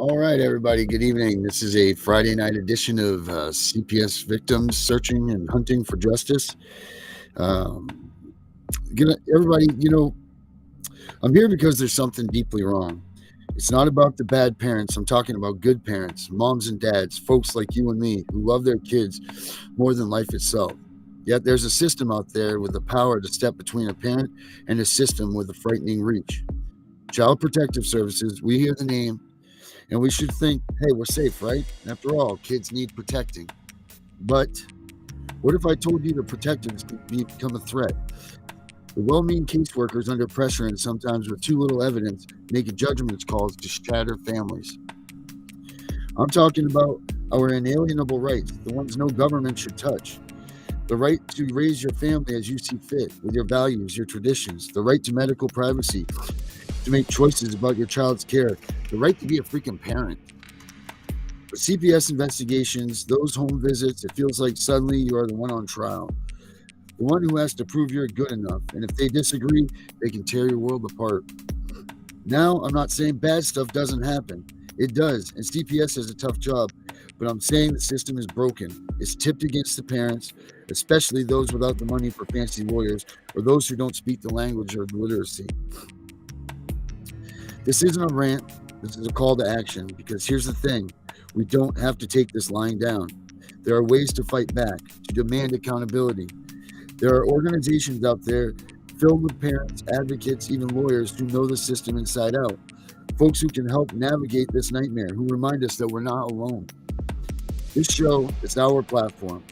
All right, everybody. Good evening. This is a Friday night edition of CPS Victims Searching and Hunting for Justice. Everybody, I'm here because there's something deeply wrong. It's not about the bad parents. I'm talking about good parents, moms and dads, folks like you and me who love their kids more than life itself. Yet there's a system out there with the power to step between a parent and a system with a frightening reach. Child Protective Services, we hear the name, and we should think, hey, we're safe, right? After all, kids need protecting. But what if I told you the protectors could become a threat? The well-meaning caseworkers under pressure and sometimes with too little evidence making judgment calls to shatter families. I'm talking about our inalienable rights, the ones no government should touch. The right to raise your family as you see fit, with your values, your traditions, the right to medical privacy, to make choices about your child's care, the right to be a freaking parent. With CPS investigations, those home visits, it feels like suddenly you are the one on trial, the one who has to prove you're good enough, and if they disagree, they can tear your world apart. Now, I'm not saying bad stuff doesn't happen. It does, and CPS has a tough job, but I'm saying the system is broken. It's tipped against the parents, especially those without the money for fancy lawyers or those who don't speak the language or the literacy. This isn't a rant. This is a call to action, because here's the thing. We don't have to take this lying down. There are ways to fight back, to demand accountability. There are organizations out there filled with parents, advocates, even lawyers who know the system inside out. Folks who can help navigate this nightmare, who remind us that we're not alone. This show is our platform.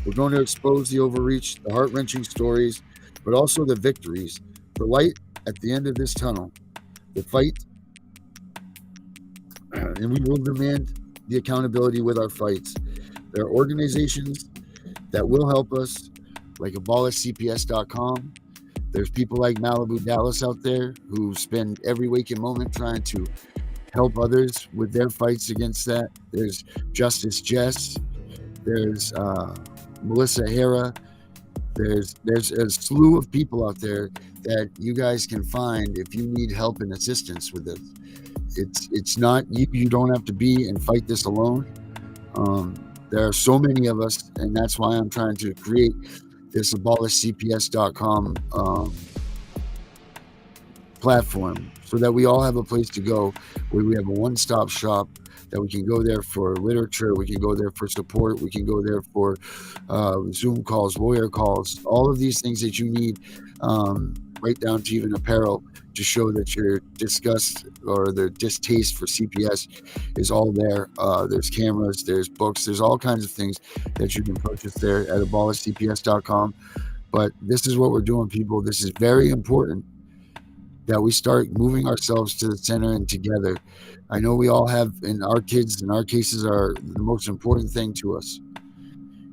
We're going to expose the overreach, the heart-wrenching stories, but also the victories, the light at the end of this tunnel. The fight, and we will demand the accountability with our fights. There are organizations that will help us, like abolishcps.com. There's people like Malibu Dallas out there who spend every waking moment trying to help others with their fights against that. There's Justice Jess. There's Melissa Hara. There's a slew of people out there that you guys can find if you need help and assistance with this. It's not you don't have to be and fight this alone. There are so many of us, and that's why I'm trying to create this abolishcps.com platform, so that we all have a place to go, where we have a one-stop shop, that we can go there for literature, we can go there for support, we can go there for Zoom calls, lawyer calls, all of these things that you need, right down to even apparel, to show that your disgust or the distaste for CPS is all there. There's cameras, there's books, there's all kinds of things that you can purchase there at abolishcps.com. But this is what we're doing, people. This is very important, that we start moving ourselves to the center and together. I know we all have, and our kids in our cases are the most important thing to us,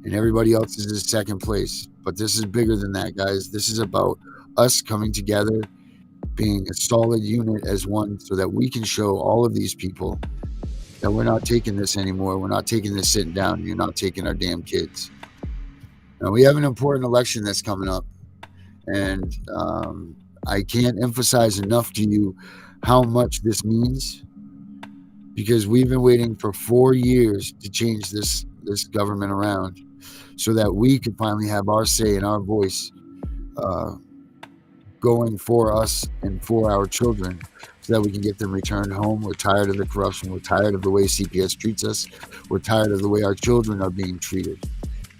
and everybody else is in second place. But this is bigger than that, guys. This is about us coming together, being a solid unit as one, so that we can show all of these people that we're not taking this anymore. We're not taking this sitting down. You're not taking our damn kids. Now, we have an important election that's coming up, and I can't emphasize enough to you how much this means, because we've been waiting for 4 years to change this government around, so that we could finally have our say and our voice going for us and for our children, so that we can get them returned home. We're tired of the corruption. We're tired of the way CPS treats us. We're tired of the way our children are being treated.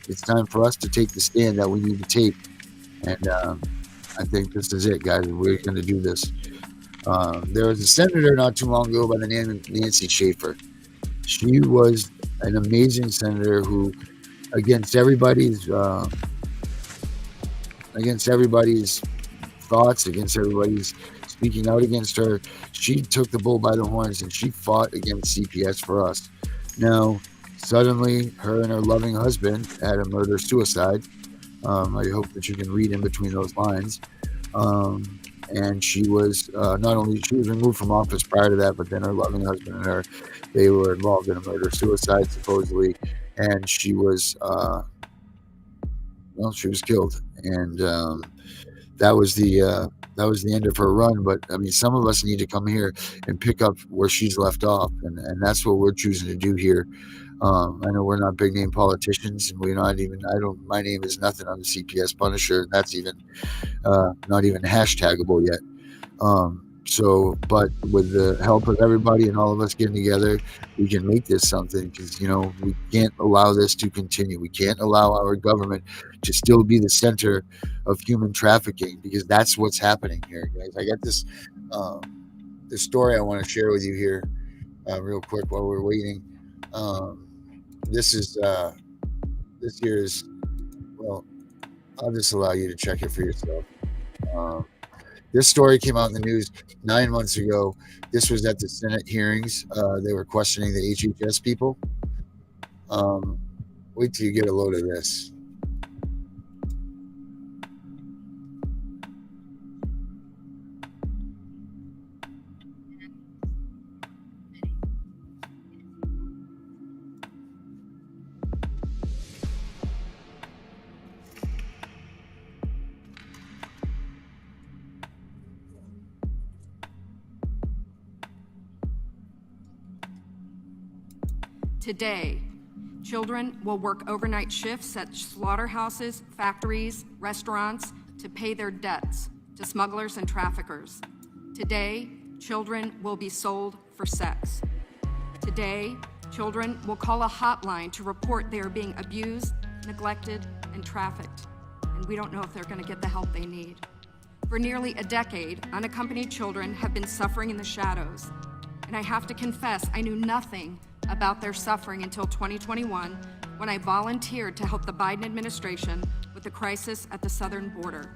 It's time for us to take the stand that we need to take. And I think this is it, guys. We're going to do this. There was a senator not too long ago by the name of Nancy Schaefer. She was an amazing senator who, against everybody's thoughts, against everybody's speaking out against her, she took the bull by the horns and she fought against CPS for us. Now, suddenly, her and her loving husband had a murder-suicide. I hope that you can read in between those lines. And she was she was removed from office prior to that, but then her loving husband and her, they were involved in a murder-suicide, supposedly, and she was killed. And that was the end of her run. But I mean, some of us need to come here and pick up where she's left off, and that's what we're choosing to do here. I know we're not big name politicians, and we're not even. My name is nothing on the CPS Punisher, and that's even not even hashtagable yet. But with the help of everybody and all of us getting together, we can make this something, because, we can't allow this to continue. We can't allow our government to still be the center of human trafficking, because that's what's happening here, guys. I got this story I want to share with you here real quick while we're waiting. This here is, well, I'll just allow you to check it for yourself. This story came out in the news 9 months ago. This was at the Senate hearings. They were questioning the HHS people. Wait till you get a load of this. Today, children will work overnight shifts at slaughterhouses, factories, restaurants to pay their debts to smugglers and traffickers. Today, children will be sold for sex. Today, children will call a hotline to report they are being abused, neglected, and trafficked. And we don't know if they're going to get the help they need. For nearly a decade, unaccompanied children have been suffering in the shadows. And I have to confess, I knew nothing about their suffering until 2021, when I volunteered to help the Biden administration with the crisis at the southern border.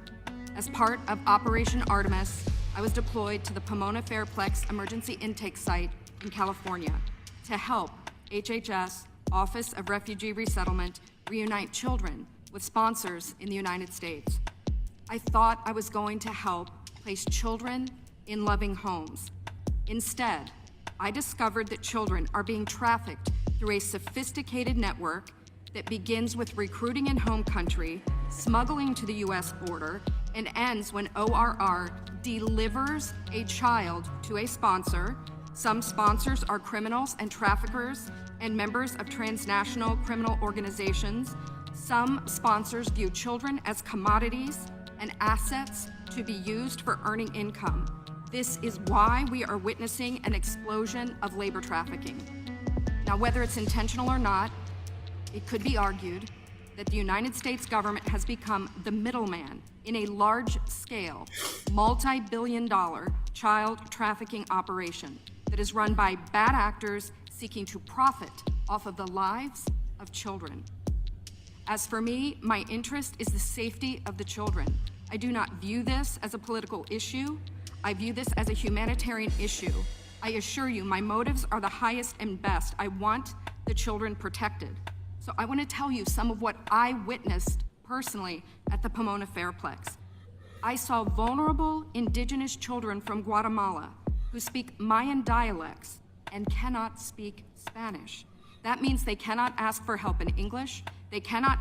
As part of Operation Artemis, I was deployed to the Pomona Fairplex Emergency Intake Site in California to help HHS, Office of Refugee Resettlement, reunite children with sponsors in the United States. I thought I was going to help place children in loving homes. Instead, I discovered that children are being trafficked through a sophisticated network that begins with recruiting in home country, smuggling to the U.S. border, and ends when ORR delivers a child to a sponsor. Some sponsors are criminals and traffickers and members of transnational criminal organizations. Some sponsors view children as commodities and assets to be used for earning income. This is why we are witnessing an explosion of labor trafficking. Now, whether it's intentional or not, it could be argued that the United States government has become the middleman in a large-scale, multi-billion-dollar child trafficking operation that is run by bad actors seeking to profit off of the lives of children. As for me, my interest is the safety of the children. I do not view this as a political issue. I view this as a humanitarian issue. I assure you, my motives are the highest and best. I want the children protected. So I want to tell you some of what I witnessed personally at the Pomona Fairplex. I saw vulnerable indigenous children from Guatemala who speak Mayan dialects and cannot speak Spanish. That means they cannot ask for help in English. They cannot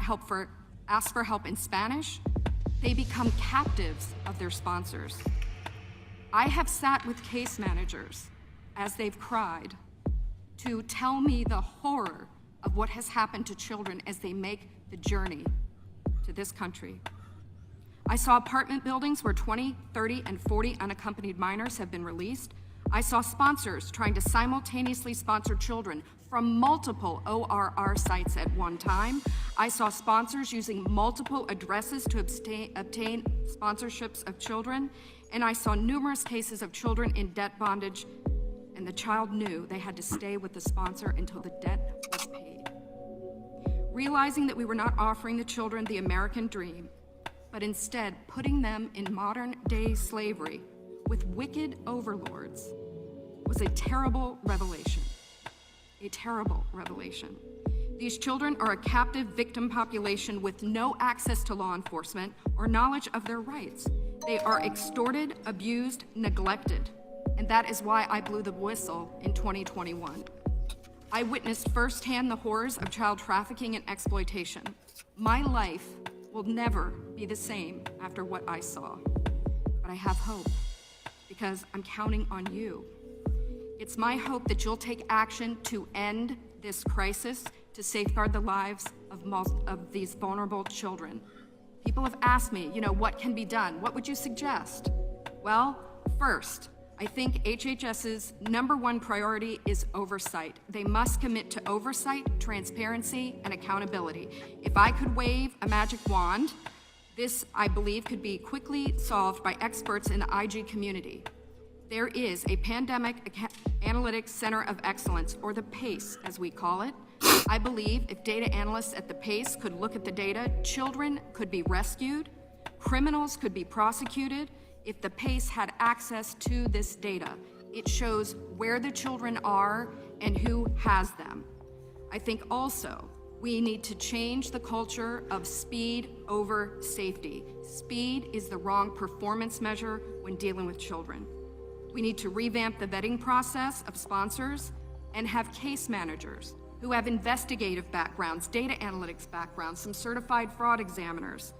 ask for help in Spanish. They become captives of their sponsors. I have sat with case managers as they've cried to tell me the horror of what has happened to children as they make the journey to this country. I saw apartment buildings where 20, 30, and 40 unaccompanied minors have been released. I saw sponsors trying to simultaneously sponsor children from multiple ORR sites at one time. I saw sponsors using multiple addresses to obtain sponsorships of children. And I saw numerous cases of children in debt bondage, and the child knew they had to stay with the sponsor until the debt was paid. Realizing that we were not offering the children the American dream, but instead putting them in modern-day slavery with wicked overlords was a terrible revelation. A terrible revelation. These children are a captive victim population with no access to law enforcement or knowledge of their rights. They are extorted, abused, neglected, and that is why I blew the whistle in 2021. I witnessed firsthand the horrors of child trafficking and exploitation. My life will never be the same after what I saw. but I have hope because I'm counting on you. It's my hope that you'll take action to end this crisis, to safeguard the lives of these vulnerable children. People have asked me, what can be done? What would you suggest? Well, first, I think HHS's #1 priority is oversight. They must commit to oversight, transparency, and accountability. If I could wave a magic wand, this, I believe, could be quickly solved by experts in the IG community. There is a Pandemic Analytics Center of Excellence, or the PACE, as we call it. I believe if data analysts at the PACE could look at the data, children could be rescued, criminals could be prosecuted. If the PACE had access to this data, it shows where the children are and who has them. I think also we need to change the culture of speed over safety. Speed is the wrong performance measure when dealing with children. We need to revamp the vetting process of sponsors and have case managers who have investigative backgrounds, data analytics backgrounds, some certified fraud examiners.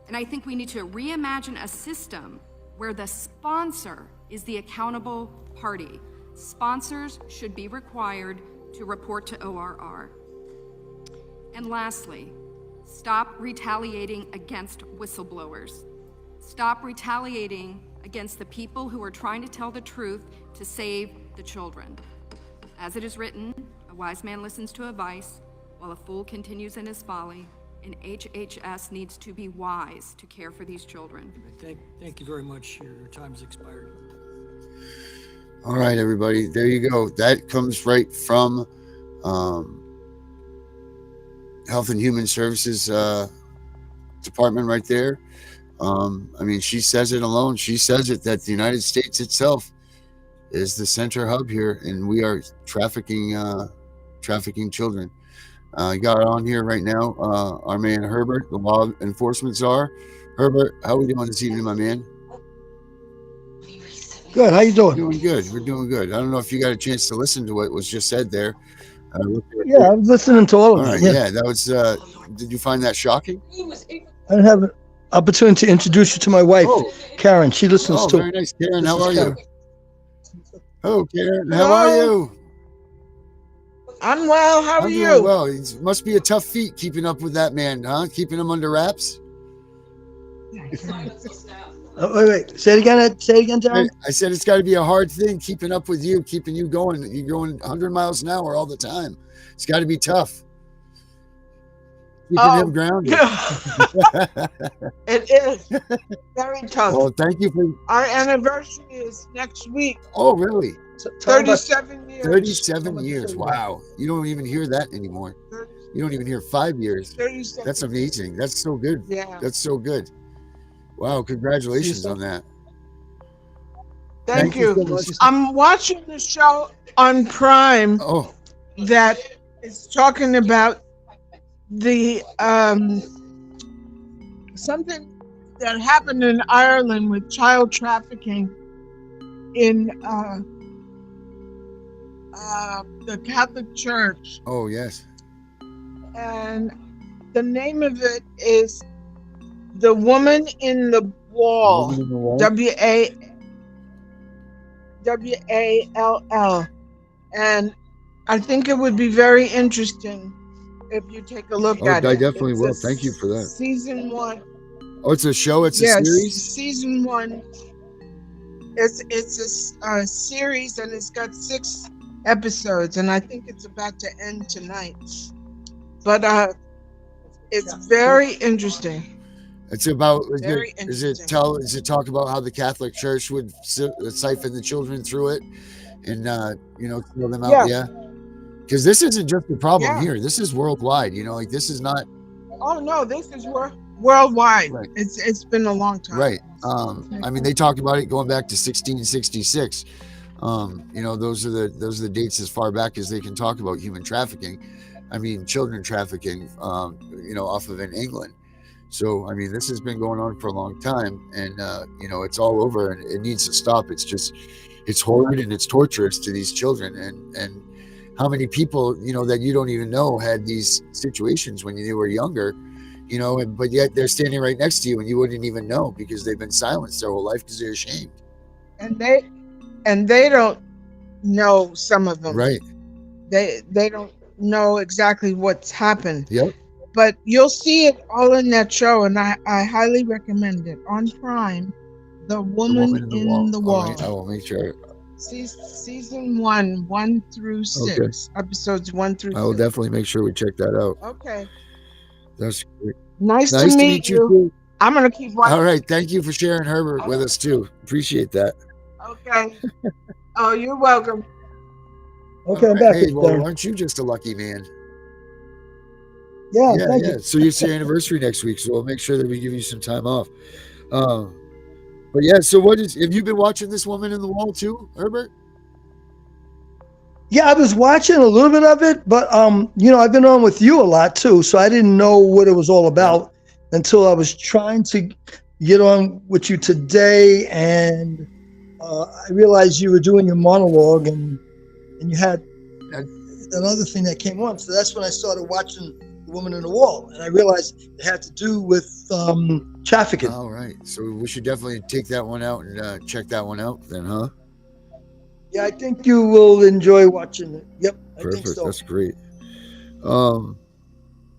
And I think we need to reimagine a system where the sponsor is the accountable party. Sponsors should be required to report to ORR. And lastly, stop retaliating against whistleblowers. Stop retaliating against the people who are trying to tell the truth to save the children. As it is written, a wise man listens to advice, while a fool continues in his folly, and HHS needs to be wise to care for these children. Thank you very much. Your time has expired. All right, everybody. There you go. That comes right from Health and Human Services Department right there. She says it alone. She says it that the United States itself is the center hub here, and we are trafficking children. You got on here right now, our man Herbert, the law enforcement czar. Herbert, how are we doing this evening, my man? Good. How you doing? Doing good. We're doing good. I don't know if you got a chance to listen to what was just said there. Yeah, I'm listening to all of it. it. Yeah, that was. Did you find that shocking? I have an opportunity to introduce you to my wife, Karen. She listens too. Very nice, Karen. How are you? Oh, Karen, how are you? I'm well. How are I'm you? doing well. It must be a tough feat keeping up with that man, huh? Keeping him under wraps. Wait. Say it again, John. I said it's got to be a hard thing keeping up with you, keeping you going. You're going 100 miles an hour all the time. It's got to be tough. Keeping him grounded. It is very tough. Well, thank you for. Our anniversary is next week. Oh, really? 37 years. 37 years. Wow. You don't even hear that anymore. You don't even hear 5 years. 37. That's amazing. That's so good. Yeah. That's so good. Wow. Congratulations on that. Thank you. So much. I'm watching the show on Prime that is talking about the something that happened in Ireland with child trafficking in the Catholic Church. Oh, yes. And the name of it is The Woman in the Wall. WALL. And I think it would be very interesting if you take a look at it. I definitely will. Thank you for that. Season 1. Oh, it's a show? It's a series? Season 1. It's a series, and it's got 6 episodes, and I think it's about to end tonight. But it's very interesking. It's about. Very Does it talk about how the Catholic Church would siphon the children through it, and throw them out? Yeah. Because this isn't just the problem here. This is worldwide. This is not. Oh no, this is worldwide. Right. It's been a long time. Right. They talk about it going back to 1666. Those are the dates as far back as they can talk about human trafficking. Children trafficking. Off of in England. So this has been going on for a long time, and it's all over, and it needs to stop. It's horrid and it's torturous to these children, and how many people that you don't even know had these situations when you were younger, but yet they're standing right next to you and you wouldn't even know because they've been silenced their whole life because they're ashamed. And they don't know, some of them. Right. They don't know exactly what's happened. Yep. But you'll see it all in that show, and I highly recommend it. On Prime, The Woman in the Wall. All right, I will make sure. Season 1 through 6. Okay. Episodes 1 through 6. I will definitely make sure we check that out. Okay. That's great. Nice to meet you. Too. I'm going to keep watching. All right. Thank you for sharing Herbert with us, too. Appreciate that. Okay. Oh, you're welcome. Okay, I'm back. Hey, well, aren't you just a lucky man? Yeah, thank you. So it's your anniversary next week, so we'll make sure that we give you some time off. But yeah, so have you been watching this Woman in the Wall too, Herbert? Yeah, I was watching a little bit of it, but I've been on with you a lot too, so I didn't know what it was all about until I was trying to get on with you today, and I realized you were doing your monologue, and you had another thing that came on. So that's when I started watching The Woman in the Wall, and I realized it had to do with trafficking. All right, so we should definitely take that one out and check that one out then, huh? Yeah, I think you will enjoy watching it. Yep, I Perfect. think so. That's great.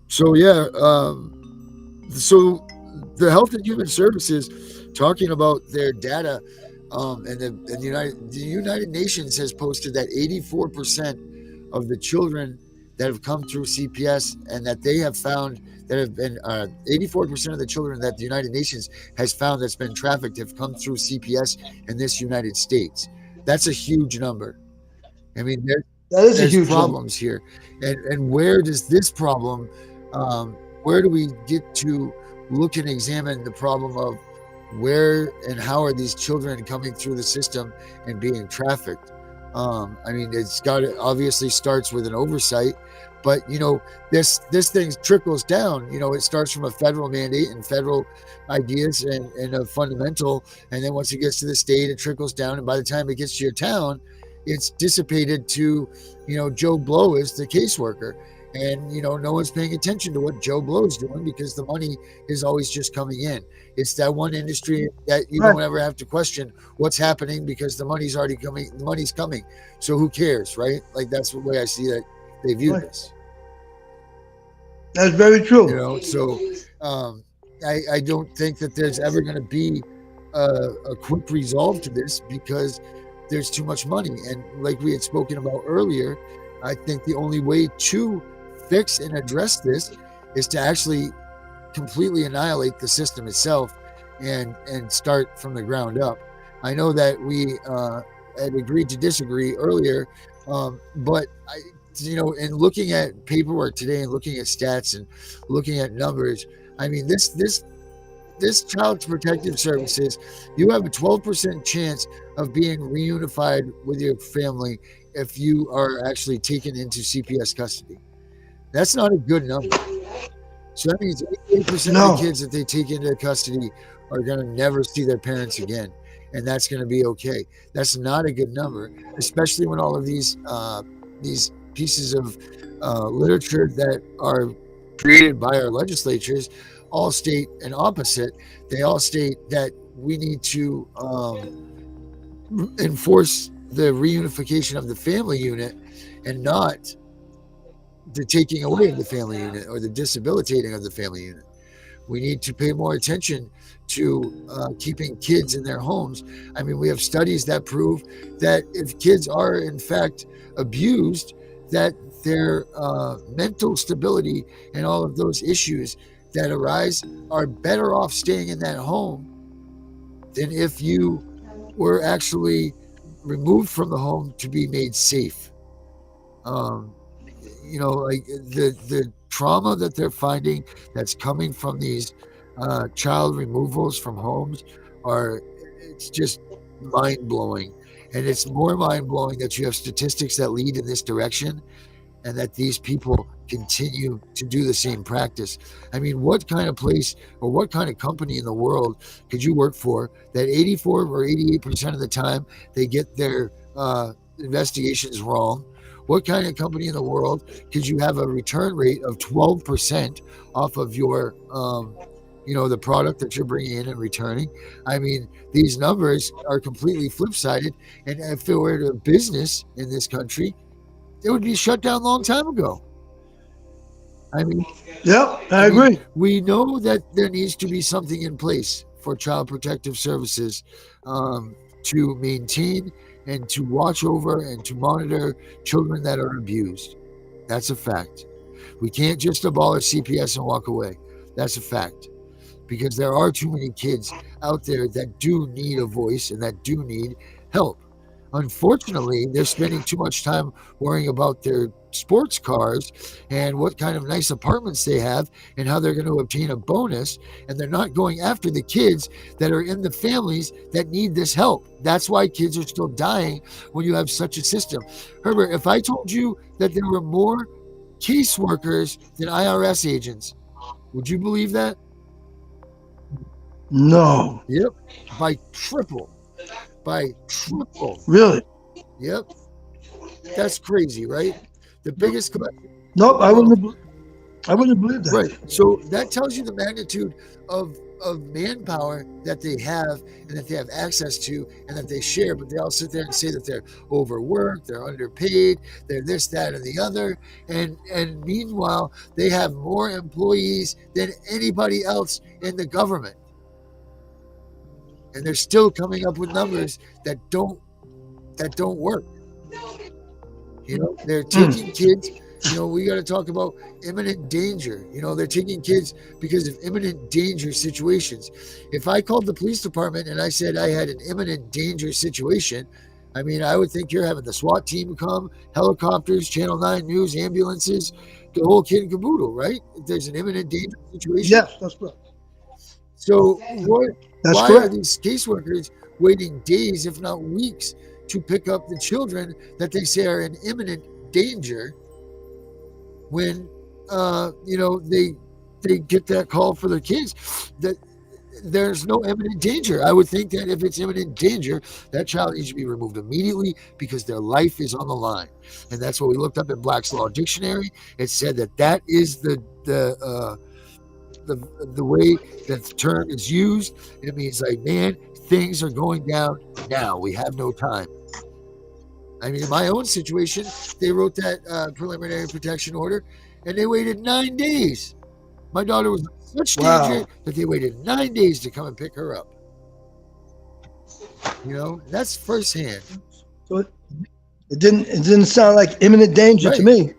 So the Health and Human Services talking about their data, and the United Nations has posted that 84% of the children that have come through CPS, and that they have found that have been 84% of the children that the United Nations has found that's been trafficked have come through CPS in this United States. That's a huge number. I mean, there's a huge problems here, and where does this problem? Where do we get to look and examine the problem of where and how are these children coming through the system and being trafficked? I mean, obviously starts with an oversight, but this thing trickles down. It starts from a federal mandate and federal ideas and a fundamental, and then once it gets to the state, it trickles down, and by the time it gets to your town, it's dissipated to Joe Blow is the caseworker, and no one's paying attention to what Joe Blow is doing because the money is always just coming in. It's that one industry that you don't ever have to question what's happening because the money's already coming. The money's coming, so who cares, right? Like that's the way I see that they view this. That's very true. So I don't think that there's ever going to be a quick resolve to this because there's too much money. And like we had spoken about earlier, I think the only way to fix and address this is to actually completely annihilate the system itself and start from the ground up. I know that we had agreed to disagree earlier, but in looking at paperwork today and looking at stats and looking at numbers, I mean, this Child Protective Services, you have a 12% chance of being reunified with your family if you are actually taken into CPS custody. That's not a good number. So that means 88% of the kids that they take into custody are going to never see their parents again. And that's going to be okay. That's not a good number, especially when all of these pieces of literature that are created by our legislatures all state an opposite. They all state that we need to enforce the reunification of the family unit and not the taking away of the family unit or the disabilitating of the family unit. We need to pay more attention to keeping kids in their homes. I mean, we have studies that prove that if kids are in fact abused, that their mental stability and all of those issues that arise are better off staying in that home than if you were actually removed from the home to be made safe. Like the trauma that they're finding that's coming from these child removals from homes it's just mind-blowing. And it's more mind-blowing that you have statistics that lead in this direction and that these people continue to do the same practice. I mean, what kind of place or what kind of company in the world could you work for that 84 or 88% of the time they get their investigations wrong, What kind of company in the world could you have a return rate of 12% off of your, the product that you're bringing in and returning? I mean, these numbers are completely flip-sided. And if it were a business in this country, it would be shut down a long time ago. I mean, I agree. We know that there needs to be something in place for Child Protective Services to maintain and to watch over and to monitor children that are abused. That's a fact. We can't just abolish CPS and walk away. That's a fact. Because there are too many kids out there that do need a voice and that do need help. Unfortunately, they're spending too much time worrying about their sports cars and what kind of nice apartments they have and how they're going to obtain a bonus, and they're not going after the kids that are in the families that need this help. That's why kids are still dying when you have such a system. Herbert, if I told you that there were more caseworkers than IRS agents, would you believe that? No. Yep. By triple. Really? Yep. That's crazy, right? The biggest collection. Nope, I wouldn't believe that. Right. So that tells you the magnitude of manpower that they have and that they have access to and that they share, but they all sit there and say that they're overworked, they're underpaid, they're this, that, and the other. And meanwhile, they have more employees than anybody else in the government. And they're still coming up with numbers that don't work. They're taking kids. We got to talk about imminent danger. They're taking kids because of imminent danger situations. If I called the police department and I said I had an imminent danger situation, I mean, I would think you're having the SWAT team come, helicopters, Channel 9 News, ambulances, the whole kit and caboodle, right? If there's an imminent danger situation. Yes, that's correct. So why correct. are these caseworkers waiting days, if not weeks, to pick up the children that they say are in imminent danger when they get that call for their kids? That there's no imminent danger. I would think that if it's imminent danger, that child needs to be removed immediately because their life is on the line. And that's what we looked up in Black's Law Dictionary. It said that is the way that the term is used. It means like, man, things are going down now. We have no time. I mean, in my own situation, they wrote that preliminary protection order and they waited 9 days. My daughter was in such danger that they waited 9 days to come and pick her up. That's firsthand. So it didn't sound like imminent danger to me.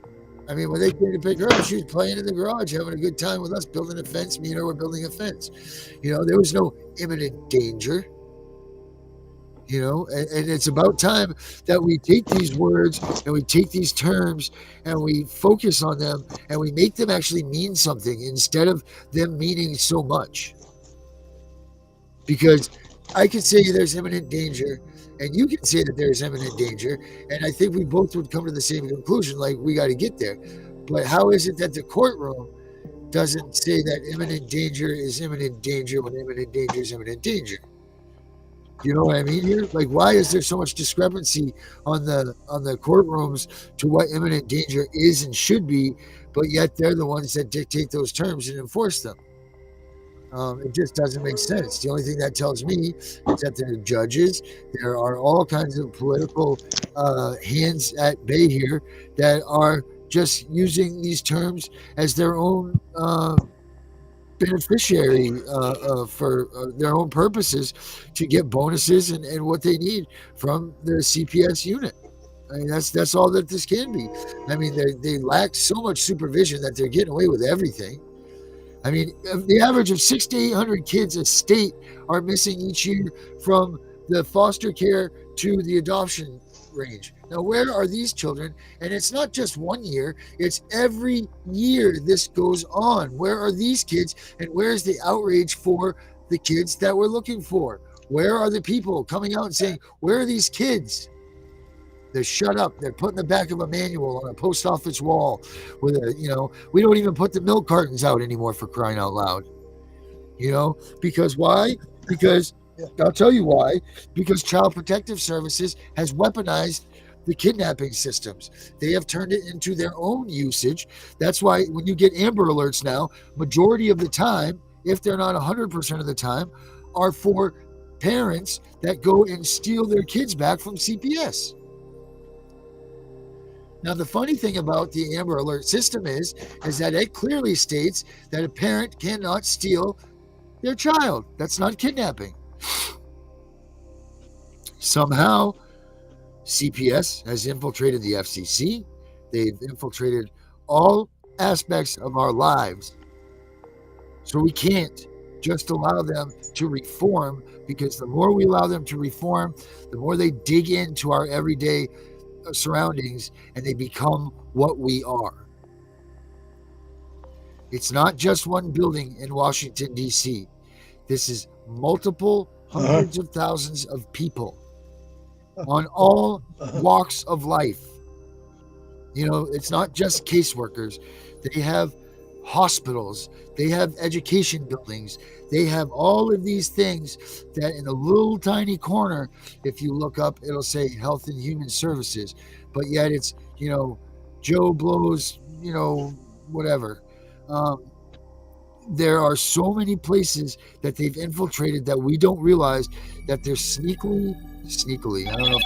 I mean, when they came to pick her up, she was playing in the garage, having a good time with us, building a fence. Me and her were building a fence. There was no imminent danger. And it's about time that we take these words and we take these terms and we focus on them and we make them actually mean something instead of them meaning so much. Because I can say there's imminent danger and you can say that there's imminent danger, and I think we both would come to the same conclusion, like we got to get there. But how is it that the courtroom doesn't say that imminent danger is imminent danger when imminent danger is imminent danger? You know what I mean here? Like, why is there so much discrepancy on the courtrooms to what imminent danger is and should be, but yet they're the ones that dictate those terms and enforce them? It just doesn't make sense. The only thing that tells me is that there are judges. There are all kinds of political hands at bay here that are just using these terms as their own beneficiary for their own purposes to get bonuses and what they need from the CPS unit. I mean, that's all that this can be. I mean, they lack so much supervision that they're getting away with everything. I mean, the average of 600 to 800 kids a state are missing each year from the foster care to the adoption range. Now, where are these children? And it's not just 1 year, it's every year this goes on. Where are these kids? And where's the outrage for the kids that we're looking for? Where are the people coming out and saying, where are these kids? They're shut up. They're put in the back of a manual on a post office wall with we don't even put the milk cartons out anymore, for crying out loud. Because why? Because I'll tell you why. Because Child Protective Services has weaponized the kidnapping systems. They have turned it into their own usage. That's why when you get Amber Alerts now, majority of the time, if they're not 100% of the time, are for parents that go and steal their kids back from CPS. Now, the funny thing about the Amber Alert system is that it clearly states that a parent cannot steal their child. That's not kidnapping. Somehow, CPS has infiltrated the FCC. They've infiltrated all aspects of our lives. So we can't just allow them to reform, because the more we allow them to reform, the more they dig into our everyday surroundings and they become what we are. It's not just one building in Washington, D.C. This is multiple hundreds of thousands of people on all walks of life. You know, it's not just caseworkers. They have hospitals, they have education buildings, they have all of these things that in a little tiny corner, if you look up, it'll say Health and Human Services, but yet it's, you know, Joe Blow's, you know, whatever. There are so many places that they've infiltrated that we don't realize that they're sneakily, I don't know if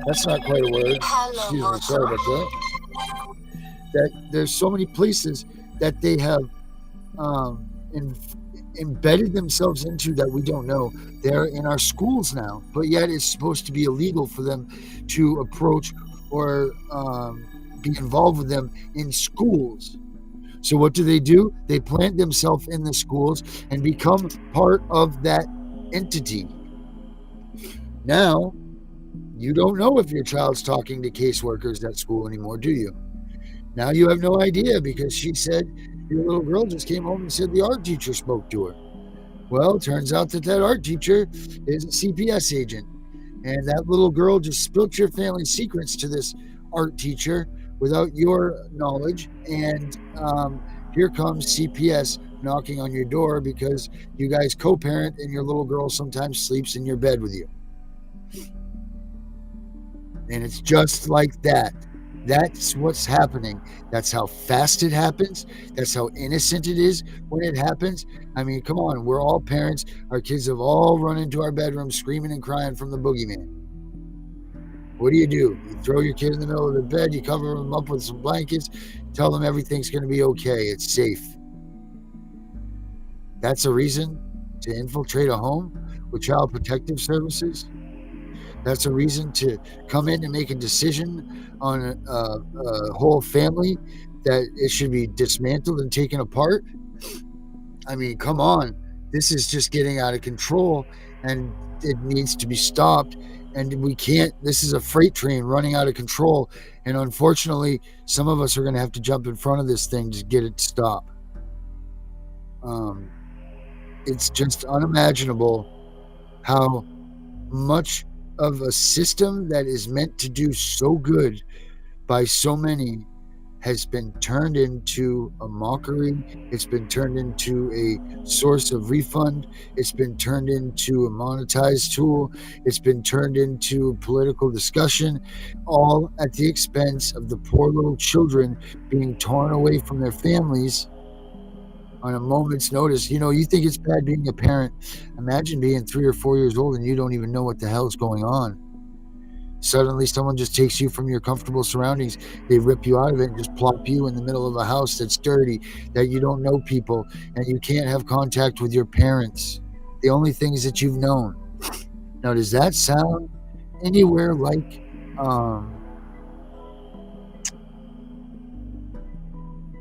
that's not quite a word. Excuse me, sorry about that. That there's so many places that they have embedded themselves into that we don't know. They're in our schools now, but yet it's supposed to be illegal for them to approach or be involved with them in schools. So what do? They plant themselves in the schools and become part of that entity. Now, you don't know if your child's talking to caseworkers at school anymore, do you? Now you have no idea, because she said your little girl just came home and said the art teacher spoke to her. Well, it turns out that art teacher is a CPS agent, and that little girl just spilt your family secrets to this art teacher without your knowledge, and here comes CPS knocking on your door because you guys co-parent and your little girl sometimes sleeps in your bed with you. And it's just like that. That's what's happening. That's how fast it happens. That's how innocent it is when it happens. I mean, come on, we're all parents. Our kids have all run into our bedroom screaming and crying from the boogeyman. What do? You throw your kid in the middle of the bed, you cover them up with some blankets, tell them everything's going to be okay, it's safe. That's a reason to infiltrate a home with Child Protective Services? That's a reason to come in and make a decision on a whole family that it should be dismantled and taken apart? I mean, come on. This is just getting out of control, and it needs to be stopped. And we can't, this is a freight train running out of control. And unfortunately, some of us are going to have to jump in front of this thing to get it to stop. It's just unimaginable how much of a system that is meant to do so good by so many has been turned into a mockery. It's been turned into a source of refund. It's been turned into a monetized tool. It's been turned into political discussion, all at the expense of the poor little children being torn away from their families on a moment's notice. You know, you think it's bad being a parent. Imagine being 3 or 4 years old and you don't even know what the hell's going on. Suddenly someone just takes you from your comfortable surroundings. They rip you out of it and just plop you in the middle of a house that's dirty, that you don't know people, and you can't have contact with your parents. The only things that you've known. Now, does that sound anywhere like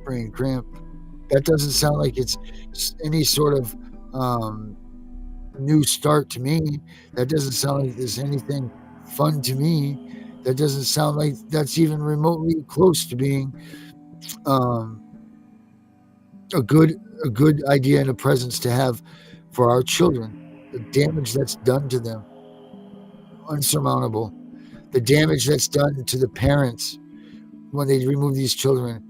brain cramp? That doesn't sound like it's any sort of new start to me. That doesn't sound like there's anything fun to me. That doesn't sound like that's even remotely close to being a good idea and a presence to have for our children. The damage that's done to them, unsurmountable. The damage that's done to the parents when they remove these children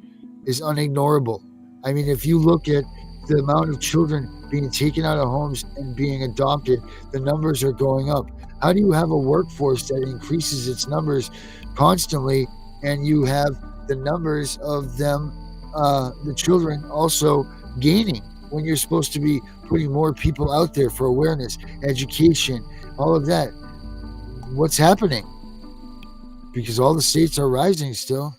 is unignorable. I mean, if you look at the amount of children being taken out of homes and being adopted, the numbers are going up. How do you have a workforce that increases its numbers constantly, and you have the numbers of them, the children, also gaining when you're supposed to be putting more people out there for awareness, education, all of that. What's happening? Because all the states are rising still.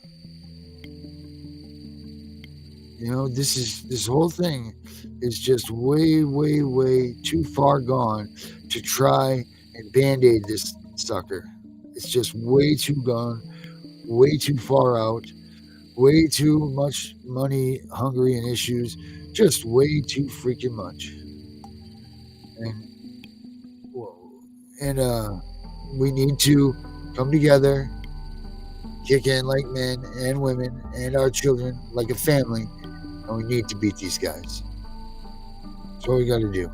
This whole thing is just way, way, way too far gone to try and band-aid this sucker. It's just way too gone, way too far out, way too much money hungry and issues, just way too freaking much. And we need to come together, kick in like men and women and our children like a family, and we need to beat these guys. That's what we got to do.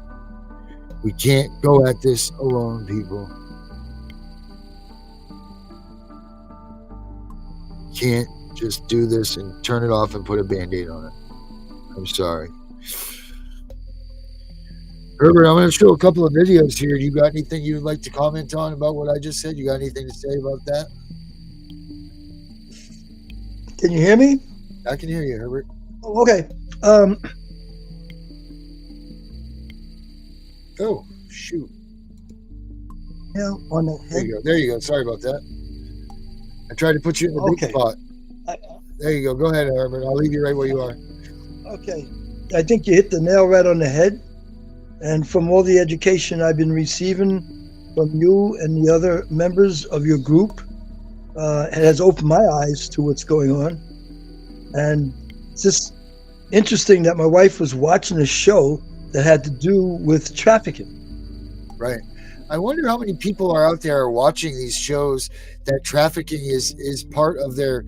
We can't go at this alone, people. We can't just do this and turn it off and put a Band-Aid on it. I'm sorry. Herbert, I'm going to show a couple of videos here. You got anything you'd like to comment on about what I just said? You got anything to say about that? Can you hear me? I can hear you, Herbert. Oh, okay. Oh, shoot. On the head. There you go. Sorry about that. I tried to put you in the big spot. There you go. Go ahead, Herbert. I'll leave you right where you are. Okay. I think you hit the nail right on the head. And from all the education I've been receiving from you and the other members of your group, it has opened my eyes to what's going on. And it's just interesting that my wife was watching a show that had to do with trafficking. Right. I wonder how many people are out there watching these shows that trafficking is part of their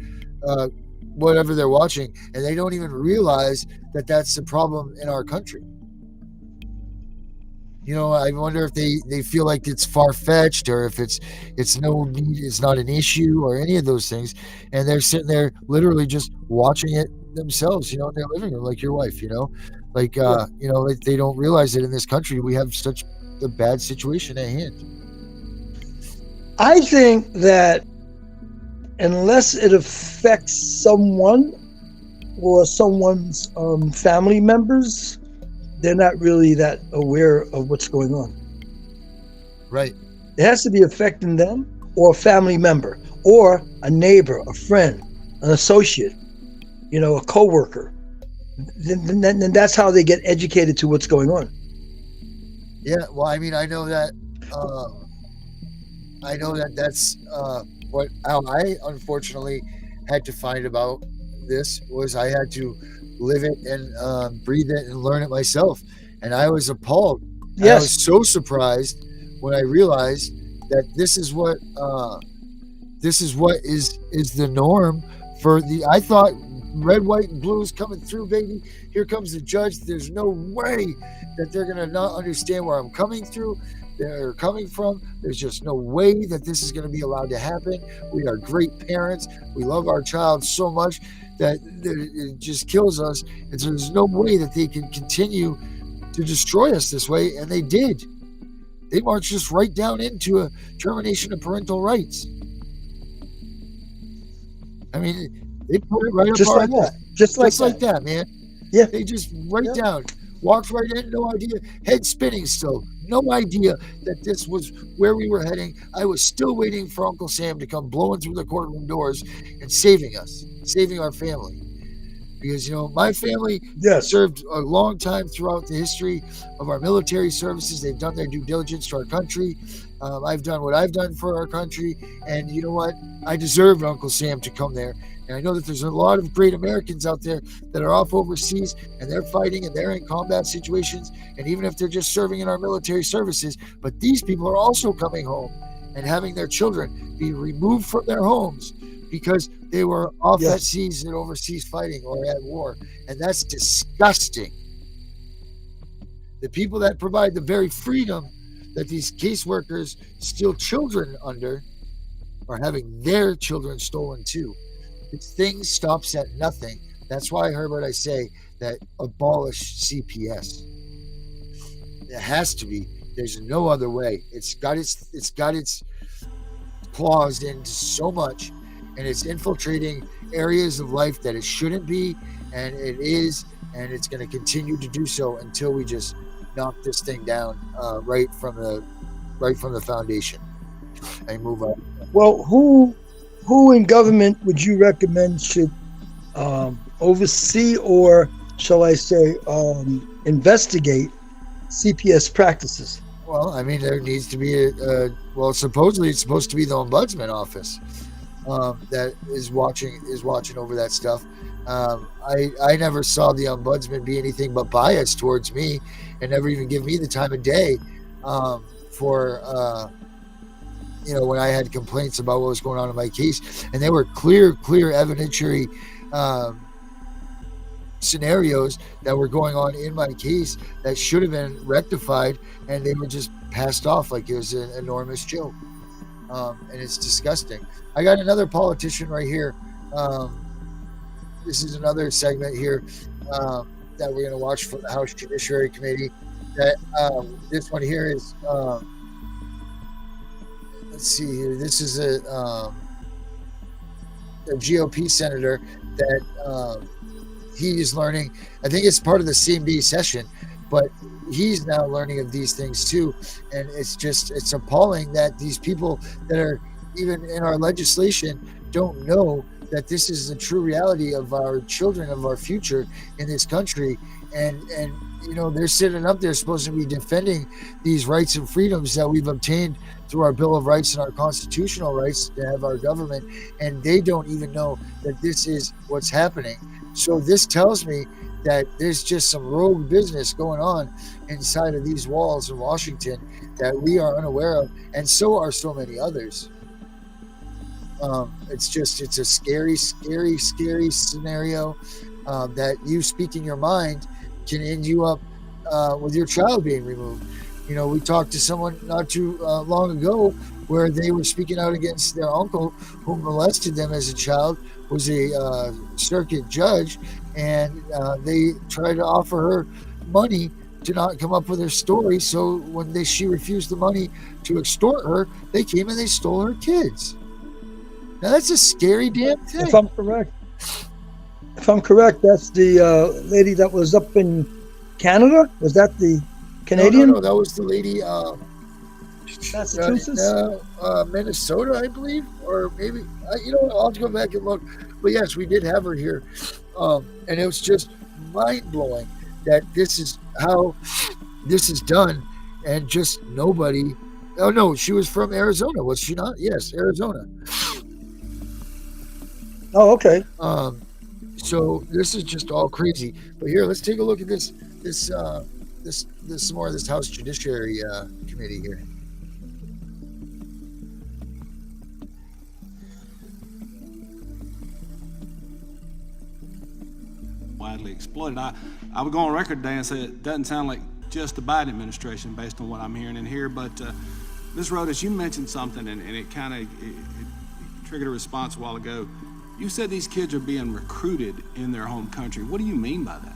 whatever they're watching, and they don't even realize that that's the problem in our country. I wonder if they feel like it's far-fetched, or if it's not an issue, or any of those things, and they're sitting there literally just watching it themselves, in their living room, like your wife, like they don't realize that in this country we have such a bad situation at hand. I think that unless it affects someone or someone's family members, they're not really that aware of what's going on. Right. It has to be affecting them or a family member or a neighbor, a friend, an associate, a coworker. Then that's how they get educated to what's going on. Yeah. Well, I mean, I know that that's how I unfortunately had to find about this was I had to live it and breathe it and learn it myself, and I was appalled. Yes. I was so surprised when I realized that this is what is the norm for the. I thought red, white, and blue is coming through, baby. Here comes the judge. There's no way that they're gonna not understand where I'm coming through. They're coming from. There's just no way that this is going to be allowed to happen. We are great parents. We love our child so much that it just kills us. And so there's no way that they can continue to destroy us this way. And they did. They marched us right down into a termination of parental rights. I mean, they put it right up our butt. Just like that, man. Yeah. They just down. Walked right in, no idea. Head spinning still. No idea that this was where we were heading. I was still waiting for Uncle Sam to come blowing through the courtroom doors and saving us, saving our family. Because, my family served a long time throughout the history of our military services. They've done their due diligence to our country. I've done what I've done for our country. And you know what? I deserved Uncle Sam to come there. And I know that there's a lot of great Americans out there that are off overseas and they're fighting and they're in combat situations. And even if they're just serving in our military services, but these people are also coming home and having their children be removed from their homes because they were off at seas and overseas fighting or at war. And that's disgusting. The people that provide the very freedom that these caseworkers steal children under are having their children stolen too. This thing stops at nothing. That's why, Herbert, I say that abolish CPS. It has to be. There's no other way. It's got its claws into so much, and it's infiltrating areas of life that it shouldn't be, and it is, and it's going to continue to do so until we just knock this thing down right from the foundation and move on. Well, who in government would you recommend should oversee, or shall I say, investigate CPS practices? Well, I mean, there needs to be well, supposedly it's supposed to be the ombudsman office that is watching over that stuff. I never saw the ombudsman be anything but biased towards me, and never even give me the time of day for when I had complaints about what was going on in my case, and they were clear evidentiary scenarios that were going on in my case that should have been rectified, and they were just passed off like it was an enormous joke. And it's disgusting. I got another politician right here. This is another segment here that we're going to watch from the House Judiciary Committee. That this one here is let's see here. This is a GOP senator that he is learning. I think it's part of the CMB session, but he's now learning of these things too. And it's appalling that these people that are even in our legislation don't know that this is the true reality of our children, of our future in this country. And they're sitting up there supposed to be defending these rights and freedoms that we've obtained through our Bill of Rights and our constitutional rights to have our government, and they don't even know that this is what's happening. So this tells me that there's just some rogue business going on inside of these walls in Washington that we are unaware of, and so are so many others. It's a scary scenario that you speaking your mind can end you up with your child being removed. We talked to someone not too long ago where they were speaking out against their uncle who molested them as a child, was a circuit judge, and they tried to offer her money to not come up with her story. So when she refused the money to extort her, they came and they stole her kids. Now that's a scary damn thing. If I'm correct, that's the lady that was up in Canada. Was that the Canadian? No, that was the lady. Massachusetts, Minnesota, I believe, or maybe. I'll have to go back and look. But yes, we did have her here, and it was just mind blowing that this is how this is done, and just nobody. Oh no, she was from Arizona, was she not? Yes, Arizona. Oh, okay. So this is just all crazy. But here, let's take a look at this some more of this House Judiciary Committee here. Widely exploited. I would go on record today and say it doesn't sound like just the Biden administration based on what I'm hearing in here, but Ms. Rodas, you mentioned something and it triggered a response a while ago. You said these kids are being recruited in their home country. What do you mean by that?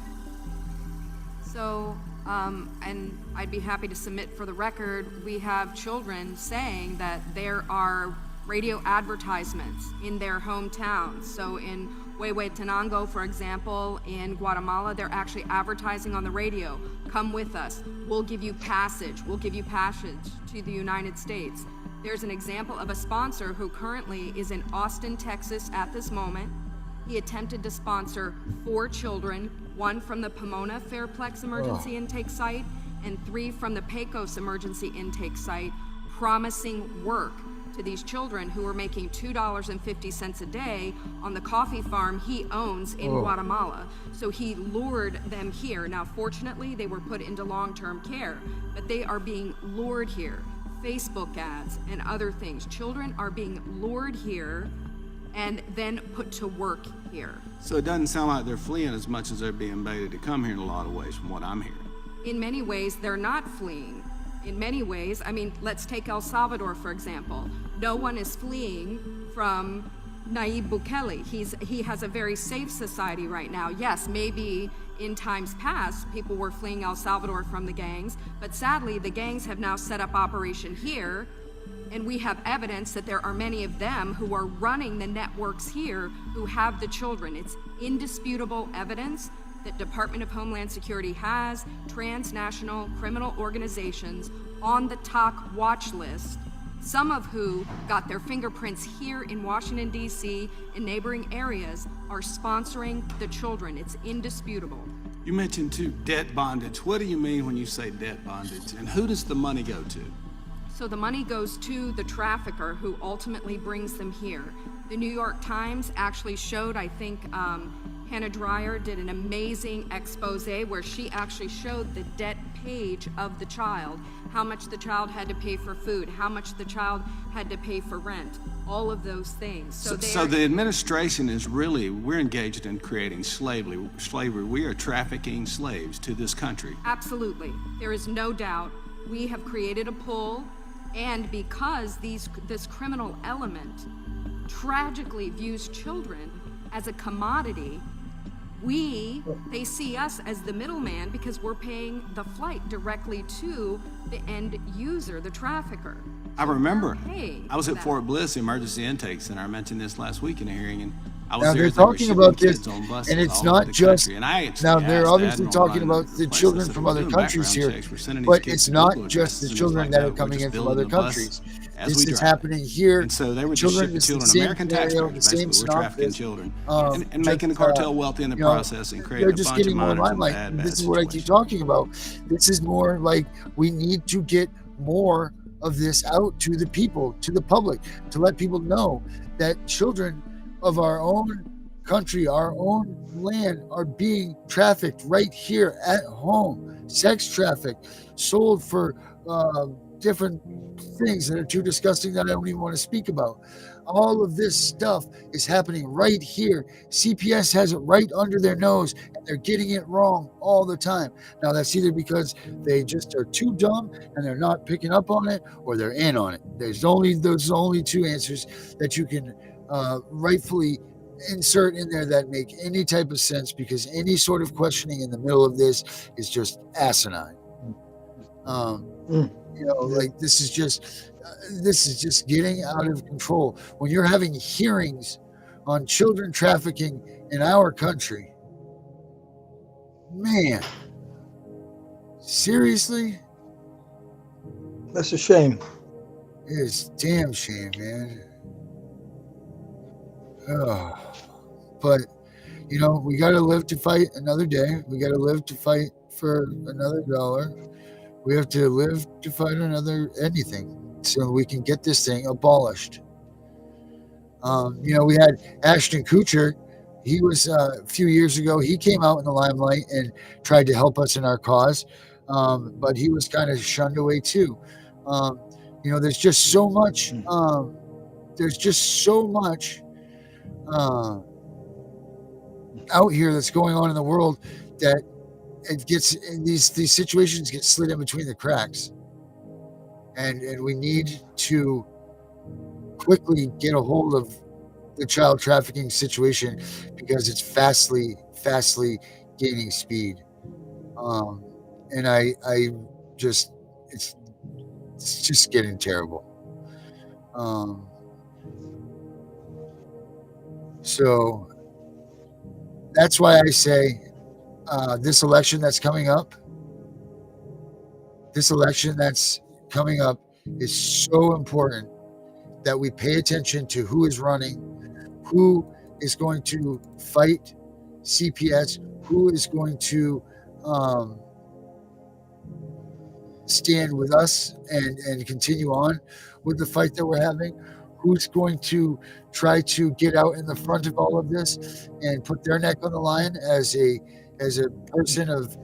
So, and I'd be happy to submit for the record, we have children saying that there are radio advertisements in their hometowns. So in Huehuetenango, for example, in Guatemala, they're actually advertising on the radio. Come with us. We'll give you passage. We'll give you passage to the United States. There's an example of a sponsor who currently is in Austin, Texas at this moment. He attempted to sponsor 4 children, 1 from the Pomona Fairplex Emergency Intake Site and 3 from the Pecos Emergency Intake Site, promising work to these children who were making $2.50 a day on the coffee farm he owns in Guatemala. So he lured them here. Now, fortunately, they were put into long-term care, but they are being lured here. Facebook ads and other things. Children are being lured here and then put to work here. So it doesn't sound like they're fleeing as much as they're being baited to come here in a lot of ways from what I'm hearing. In many ways, they're not fleeing. In many ways, I mean, let's take El Salvador, for example. No one is fleeing from Nayib Bukele. He has a very safe society right now. Yes, maybe in times past, people were fleeing El Salvador from the gangs, but sadly, the gangs have now set up operation here And we have evidence that there are many of them who are running the networks here who have the children. It's indisputable evidence that Department of Homeland Security has transnational criminal organizations on the TOC watch list, some of who got their fingerprints here in Washington, D.C. and neighboring areas, are sponsoring the children. It's indisputable. You mentioned too debt bondage. What do you mean when you say debt bondage, and who does the money go to? So the money goes to the trafficker who ultimately brings them here. The New York Times actually showed, I think Hannah Dreyer did an amazing expose where she actually showed the debt page of the child, how much the child had to pay for food, how much the child had to pay for rent, all of those things. So the administration is really, we're engaged in creating slavery. We are trafficking slaves to this country. Absolutely. There is no doubt. We have created a pull, and because this criminal element tragically views children as a commodity, they see us as the middleman because we're paying the flight directly to the end user, the trafficker. I remember, Hey, I was at that- Fort Bliss, the emergency intake center. I mentioned this last week in a hearing, and I was Now there they're as they were talking shipping about this, kids on buses and it's all over not the just. country. And I actually Now they're asked obviously Admiral talking running about the place, I children said, from "We're other doing countries background here, checks. We're sending these but kids it's to not Google just the addresses and children things that like are We're coming just in from building other the bus countries. as This we is drive. happening here. And so they were just Children, shipping it's the children, same American scenario, taxpayers, the same basically. We're trafficking synopsis. children and making the Just, cartel wealthy in the you know, process and they're creating a just bunch of getting more minors in limelight. bad This is what I keep situations. talking about. This is more like we need to get more of this out to the people, to the public, to let people know that children of our own country, our own land, are being trafficked right here at home, sex trafficked, sold for different things that are too disgusting that I don't even want to speak about. All of this stuff is happening right here. CPS has it right under their nose, and they're getting it wrong all the time. Now, that's either because they just are too dumb and they're not picking up on it, or they're in on it. There's only two answers that you can rightfully insert in there that make any type of sense, because any sort of questioning in the middle of this is just asinine. Like this is just getting out of control. When you're having hearings on children trafficking in our country, man, seriously, That's a shame. it is damn shame, man. But we got to live to fight another day. We got to live to fight for another dollar. We have to live to fight anything so we can get this thing abolished. We had Ashton Kutcher. He was a few years ago. He came out in the limelight and tried to help us in our cause, but he was kind of shunned away too. There's just so much. There's just so much out here that's going on in the world that it gets these situations get slid in between the cracks, and we need to quickly get a hold of the child trafficking situation, because it's fastly gaining speed, and it's just getting terrible. So that's why I say this election that's coming up is so important that we pay attention to who is running, who is going to fight CPS, who is going to stand with us and continue on with the fight that we're having, who's going to try to get out in the front of all of this and put their neck on the line as a person of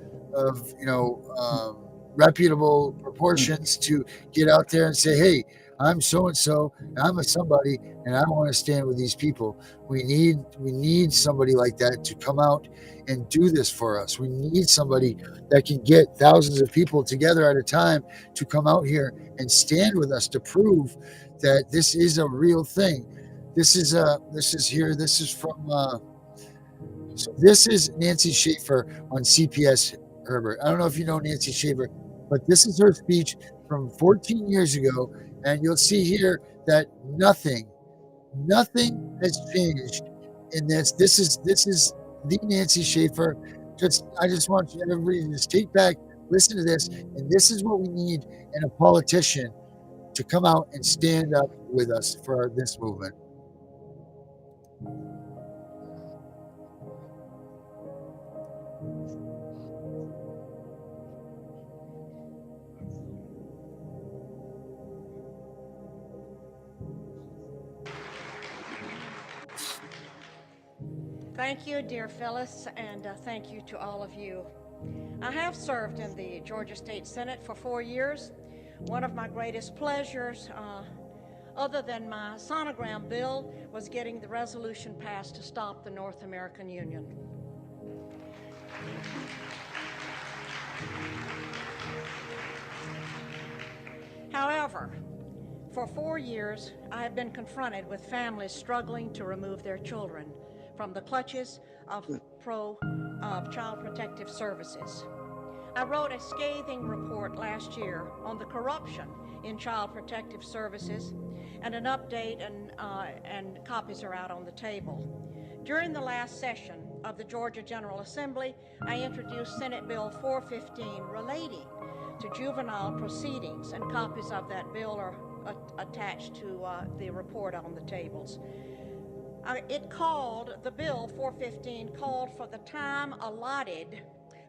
reputable proportions, to get out there and say, hey, I'm so-and-so, I'm a somebody, and I want to stand with these people. We need somebody like that to come out and do this for us. We need somebody that can get thousands of people together at a time to come out here and stand with us, to prove that this is a real thing. This is Nancy Schaefer on CPS Herbert. I don't know if you know Nancy Schaefer, but this is her speech from 14 years ago And you'll see here that nothing has changed in this. This is the Nancy Schaefer. I just want everybody to just take back, listen to this, and this is what we need in a politician to come out and stand up with us for this movement. Thank you, dear Phyllis, and thank you to all of you. I have served in the Georgia State Senate for 4 years. One of my greatest pleasures, other than my sonogram bill, was getting the resolution passed to stop the North American Union. However, for 4 years, I have been confronted with families struggling to remove their children from the clutches of Child Protective Services. I wrote a scathing report last year on the corruption in Child Protective Services, and an update and copies are out on the table. During the last session of the Georgia General Assembly, I introduced Senate Bill 415 relating to juvenile proceedings, and copies of that bill are attached to the report on the tables. The Bill 415 called for the time allotted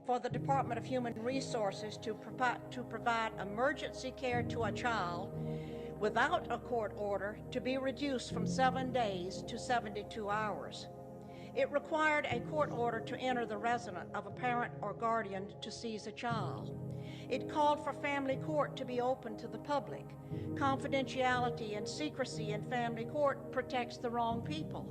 for the Department of Human Resources to provide emergency care to a child without a court order to be reduced from 7 days to 72 hours. It required a court order to enter the residence of a parent or guardian to seize a child. It called for family court to be open to the public. Confidentiality and secrecy in family court protects the wrong people.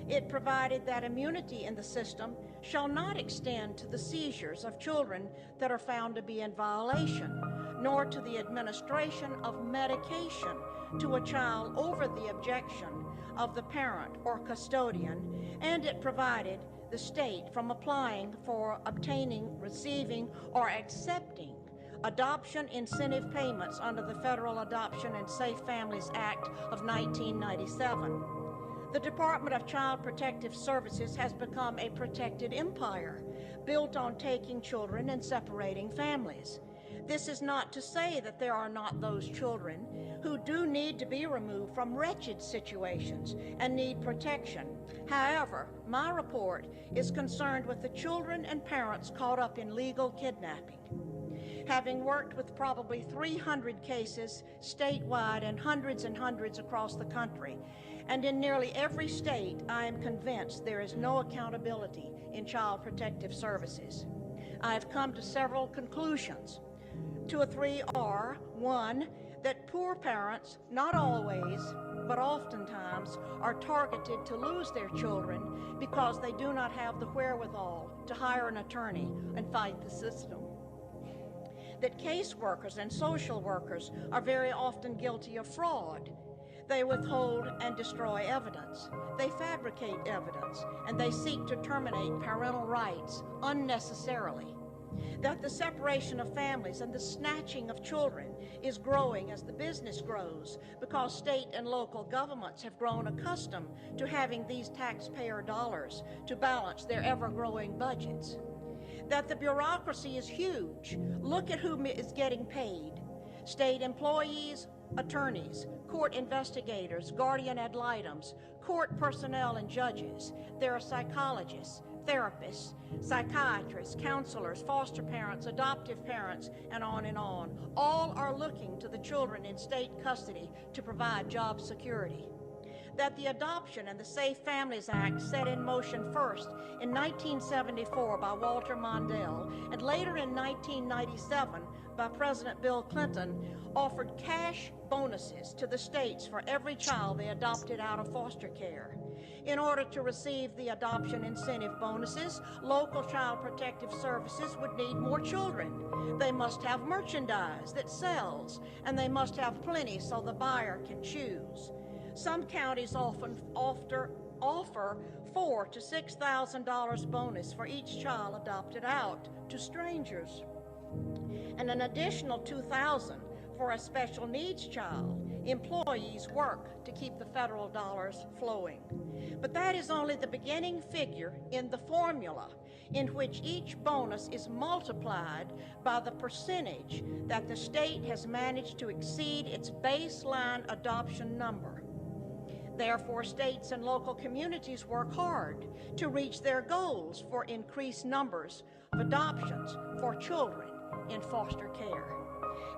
It provided that immunity in the system shall not extend to the seizures of children that are found to be in violation, nor to the administration of medication to a child over the objection of the parent or custodian, and it provided the state from applying for obtaining, receiving, or accepting adoption incentive payments under the Federal Adoption and Safe Families Act of 1997. The Department of Child Protective Services has become a protected empire built on taking children and separating families. This is not to say that there are not those children who do need to be removed from wretched situations and need protection. However, my report is concerned with the children and parents caught up in legal kidnapping. Having worked with probably 300 cases statewide and hundreds across the country, and in nearly every state, I am convinced there is no accountability in Child Protective Services. I have come to several conclusions. 2 or 3 are: 1, that poor parents, not always, but oftentimes, are targeted to lose their children because they do not have the wherewithal to hire an attorney and fight the system. That caseworkers and social workers are very often guilty of fraud. They withhold and destroy evidence. They fabricate evidence, and they seek to terminate parental rights unnecessarily. That the separation of families and the snatching of children is growing as the business grows because state and local governments have grown accustomed to having these taxpayer dollars to balance their ever-growing budgets. That the bureaucracy is huge. Look at who is getting paid. State employees, attorneys, court investigators, guardian ad litems, court personnel and judges. There are psychologists, therapists, psychiatrists, counselors, foster parents, adoptive parents, and on and on. All are looking to the children in state custody to provide job security. That the Adoption and the Safe Families Act, set in motion first in 1974 by Walter Mondale and later in 1997 by President Bill Clinton, offered cash bonuses to the states for every child they adopted out of foster care. In order to receive the adoption incentive bonuses, local Child Protective Services would need more children. They must have merchandise that sells, and they must have plenty so the buyer can choose. Some counties often offer $4,000 to $6,000 bonus for each child adopted out to strangers, and an additional $2,000 For a special needs child, employees work to keep the federal dollars flowing. But that is only the beginning figure in the formula in which each bonus is multiplied by the percentage that the state has managed to exceed its baseline adoption number. Therefore, states and local communities work hard to reach their goals for increased numbers of adoptions for children in foster care.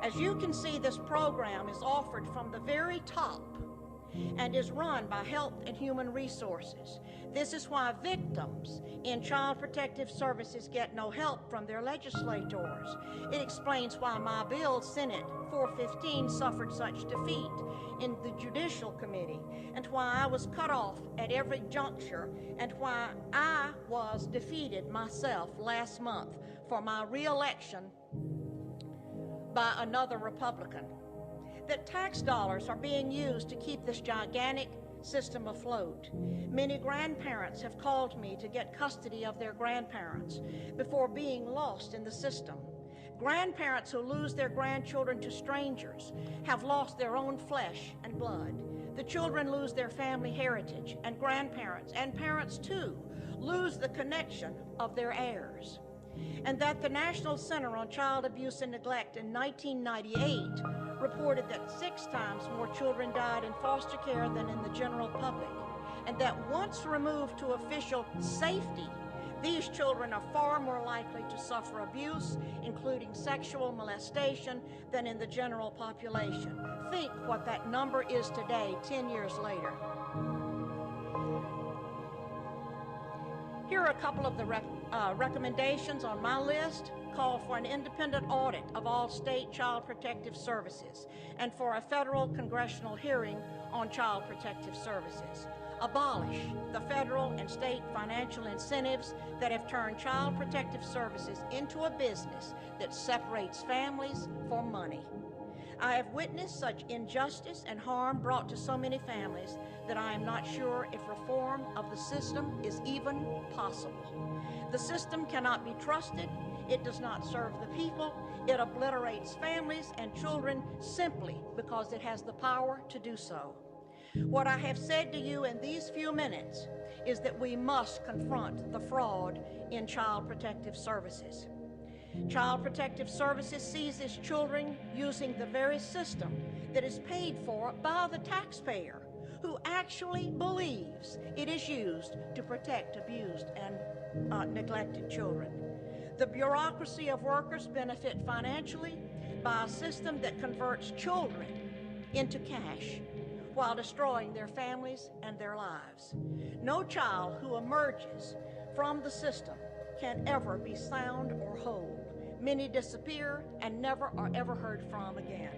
As you can see, this program is offered from the very top and is run by Health and Human Resources. This is why victims in Child Protective Services get no help from their legislators. It explains why my bill, Senate 415, suffered such defeat in the Judicial Committee, and why I was cut off at every juncture, and why I was defeated myself last month for my re-election by another Republican. That tax dollars are being used to keep this gigantic system afloat. Many grandparents have called me to get custody of their grandparents before being lost in the system. Grandparents who lose their grandchildren to strangers have lost their own flesh and blood. The children lose their family heritage, and grandparents, and parents too, lose the connection of their heirs. And that the National Center on Child Abuse and Neglect in 1998 reported that 6 times more children died in foster care than in the general public, and that once removed to official safety, these children are far more likely to suffer abuse, including sexual molestation, than in the general population. Think what that number is today, 10 years later. Here are a couple of the recommendations on my list. Call for an independent audit of all state child protective services and for a federal congressional hearing on child protective services. Abolish the federal and state financial incentives that have turned child protective services into a business that separates families for money. I have witnessed such injustice and harm brought to so many families that I am not sure if reform of the system is even possible. The system cannot be trusted. It does not serve the people. It obliterates families and children simply because it has the power to do so. What I have said to you in these few minutes is that we must confront the fraud in child protective services. Child Protective Services seizes children using the very system that is paid for by the taxpayer, who actually believes it is used to protect abused and neglected children. The bureaucracy of workers benefit financially by a system that converts children into cash while destroying their families and their lives. No child who emerges from the system can ever be sound or whole. Many disappear and never are ever heard from again.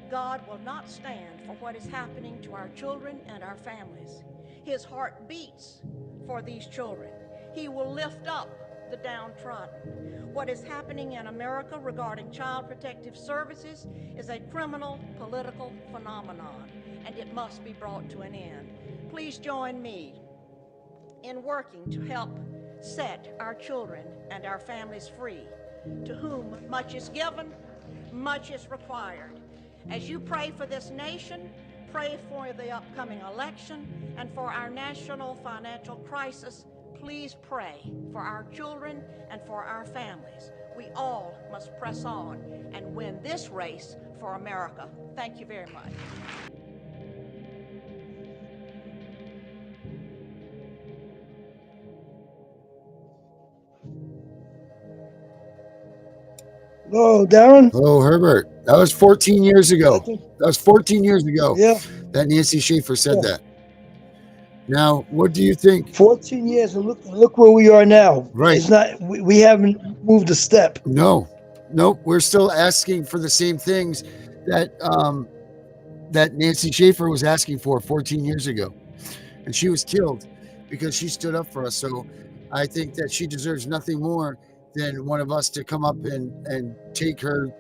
God will not stand for what is happening to our children and our families. His heart beats for these children. He will lift up the downtrodden. What is happening in America regarding child protective services is a criminal political phenomenon, and it must be brought to an end. Please join me in working to help set our children and our families free. To whom much is given, much is required. As you pray for this nation, pray for the upcoming election and for our national financial crisis, please pray for our children and for our families. We all must press on and win this race for America. Thank you very much. Hello, Darren. Hello, Herbert. That was 14 years ago. That was 14 years ago. Yeah. That Nancy Schaefer said that. Now, what do you think? 14 years, and look where we are now. Right. It's not. We haven't moved a step. No, we're still asking for the same things that that Nancy Schaefer was asking for 14 years ago, and she was killed because she stood up for us. So I think that she deserves nothing more than one of us to come up and take her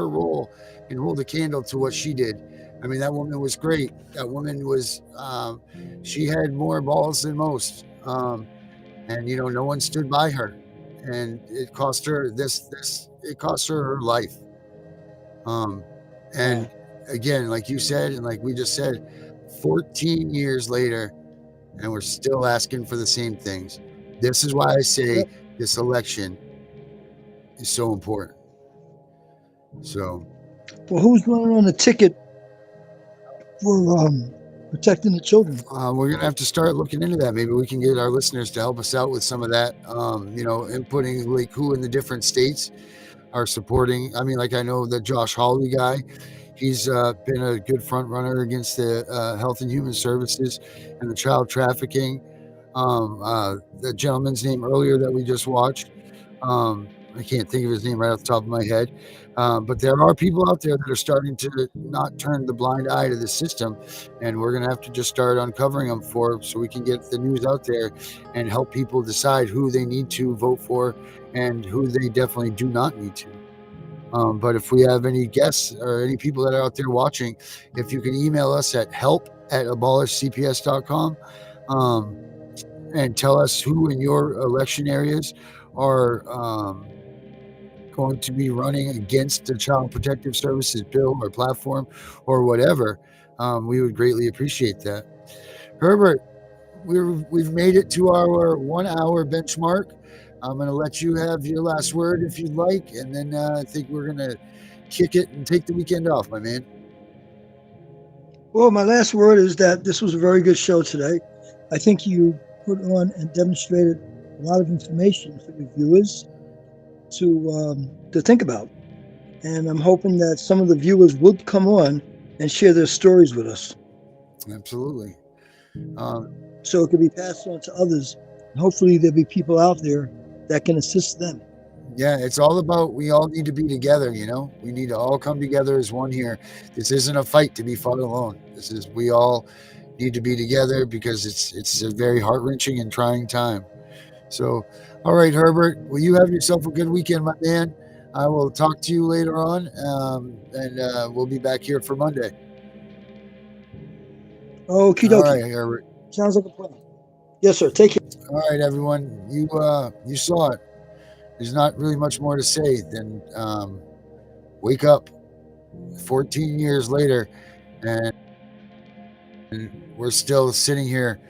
role and hold a candle to what she did. I mean, that woman was great. That woman was, she had more balls than most. And, you know, no one stood by her. And it cost her it cost her her life. And again, like you said, and like we just said, 14 years later, and we're still asking for the same things. This is why I say this election is so important. So, Well, who's running on the ticket for protecting the children? we're gonna have to start looking into that. Maybe we can get our listeners to help us out with some of that. Inputting like who in the different states are supporting. I mean, like I know the Josh Hawley guy. He's been a good front runner against the Health and Human Services and the child trafficking. The gentleman's name earlier that we just watched, I can't think of his name right off the top of my head. But there are people out there that are starting to not turn the blind eye to the system, and we're going to have to just start uncovering them so we can get the news out there and help people decide who they need to vote for and who they definitely do not need to. But if we have any guests or any people that are out there watching, if you can email us at help@abolishcps.com and tell us who in your election areas are going to be running against the Child Protective Services bill or platform or whatever, we would greatly appreciate that. Herbert, we've made it to our 1 hour benchmark. I'm going to let you have your last word if you'd like, and then I think we're going to kick it and take the weekend off, my man. Well, my last word is that this was a very good show today. I think you put on and demonstrated a lot of information for the viewers to think about. And I'm hoping that some of the viewers would come on and share their stories with us. Absolutely. So it could be passed on to others. And hopefully there'll be people out there that can assist them. Yeah, it's all about, we all need to be together, we need to all come together as one here. This isn't a fight to be fought alone. We all need to be together because it's a very heart-wrenching and trying time. So, all right, Herbert, well, you have yourself a good weekend, my man. I will talk to you later on, and we'll be back here for Monday. Okie All dokie. right, Herbert. Sounds like a plan. Yes, sir. Take care. All right, everyone. You saw it. There's not really much more to say than wake up 14 years later, and we're still sitting here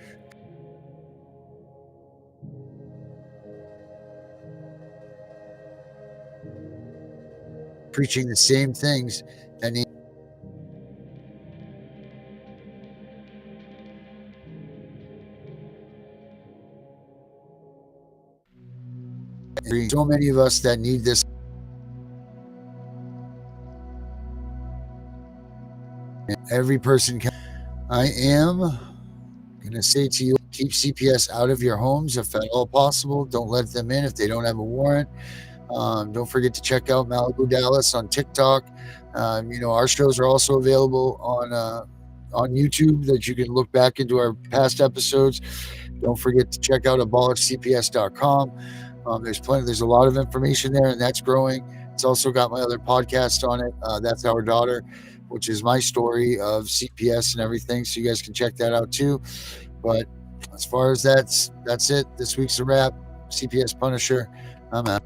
preaching the same things that need. So many of us that need this. Every person can. I am going to say to you, keep CPS out of your homes if at all possible. Don't let them in if they don't have a warrant. Don't forget to check out Malibu Dallas on TikTok. Our shows are also available on YouTube that you can look back into our past episodes. Don't forget to check out abolishcps.com. There's a lot of information there, and that's growing. It's also got my other podcast on it. That's Our Daughter, which is my story of CPS and everything. So you guys can check that out too. But as far as that's it. This week's a wrap. CPS Punisher. I'm out.